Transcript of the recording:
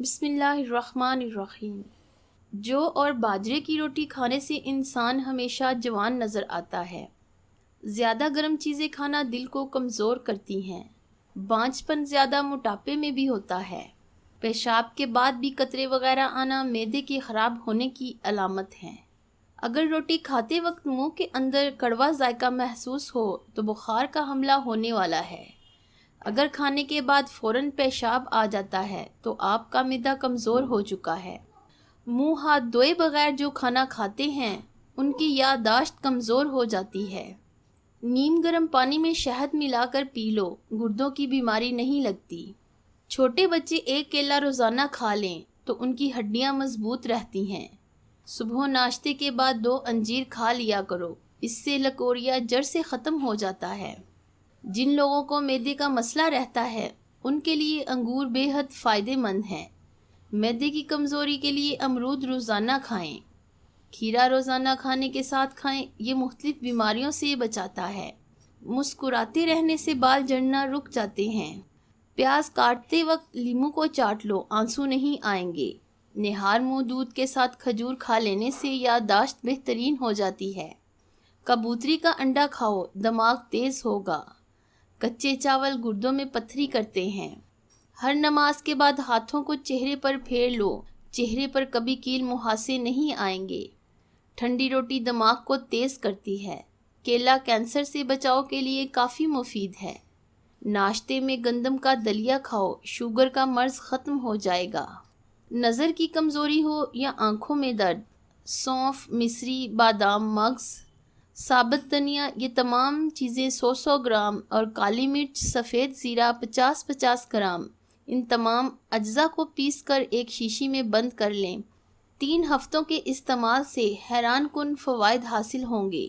بسم اللہ الرحمن الرحیم۔ جو اور باجرے کی روٹی کھانے سے انسان ہمیشہ جوان نظر آتا ہے۔ زیادہ گرم چیزیں کھانا دل کو کمزور کرتی ہیں۔ بانجھ پن زیادہ موٹاپے میں بھی ہوتا ہے۔ پیشاب کے بعد بھی قطرے وغیرہ آنا معدے کے خراب ہونے کی علامت ہے۔ اگر روٹی کھاتے وقت منہ کے اندر کڑوا ذائقہ محسوس ہو تو بخار کا حملہ ہونے والا ہے۔ اگر کھانے کے بعد فوراً پیشاب آ جاتا ہے تو آپ کا معدہ کمزور ہو چکا ہے۔ منہ ہاتھ دھوئے بغیر جو کھانا کھاتے ہیں ان کی یادداشت کمزور ہو جاتی ہے۔ نیم گرم پانی میں شہد ملا کر پی لو، گردوں کی بیماری نہیں لگتی۔ چھوٹے بچے ایک کیلا روزانہ کھا لیں تو ان کی ہڈیاں مضبوط رہتی ہیں۔ صبح ناشتے کے بعد 2 انجیر کھا لیا کرو، اس سے لکوریا جڑ سے ختم ہو جاتا ہے۔ جن لوگوں کو معدے کا مسئلہ رہتا ہے ان کے لیے انگور بے حد فائدہ مند ہیں۔ معدے کی کمزوری کے لیے امرود روزانہ کھائیں۔ کھیرا روزانہ کھانے کے ساتھ کھائیں، یہ مختلف بیماریوں سے بچاتا ہے۔ مسکراتے رہنے سے بال جھڑنا رک جاتے ہیں۔ پیاز کاٹتے وقت لیموں کو چاٹ لو، آنسو نہیں آئیں گے۔ نہار منہ دودھ کے ساتھ کھجور کھا لینے سے یادداشت بہترین ہو جاتی ہے۔ کبوتری کا انڈا کھاؤ، دماغ تیز ہوگا۔ کچے چاول گردوں میں پتھری کرتے ہیں۔ ہر نماز کے بعد ہاتھوں کو چہرے پر پھیر لو، چہرے پر کبھی کیل مہاسے نہیں آئیں گے۔ ٹھنڈی روٹی دماغ کو تیز کرتی ہے۔ کیلا کینسر سے بچاؤ کے لیے کافی مفید ہے۔ ناشتے میں گندم کا دلیا کھاؤ، شوگر کا مرض ختم ہو جائے گا۔ نظر کی کمزوری ہو یا آنکھوں میں درد، سونف، مصری، بادام، مغز، ثابت دھنیا، یہ تمام چیزیں 100 گرام اور کالی مرچ، سفید زیرہ 50 گرام، ان تمام اجزاء کو پیس کر ایک شیشی میں بند کر لیں۔ 3 ہفتوں کے استعمال سے حیران کن فوائد حاصل ہوں گے۔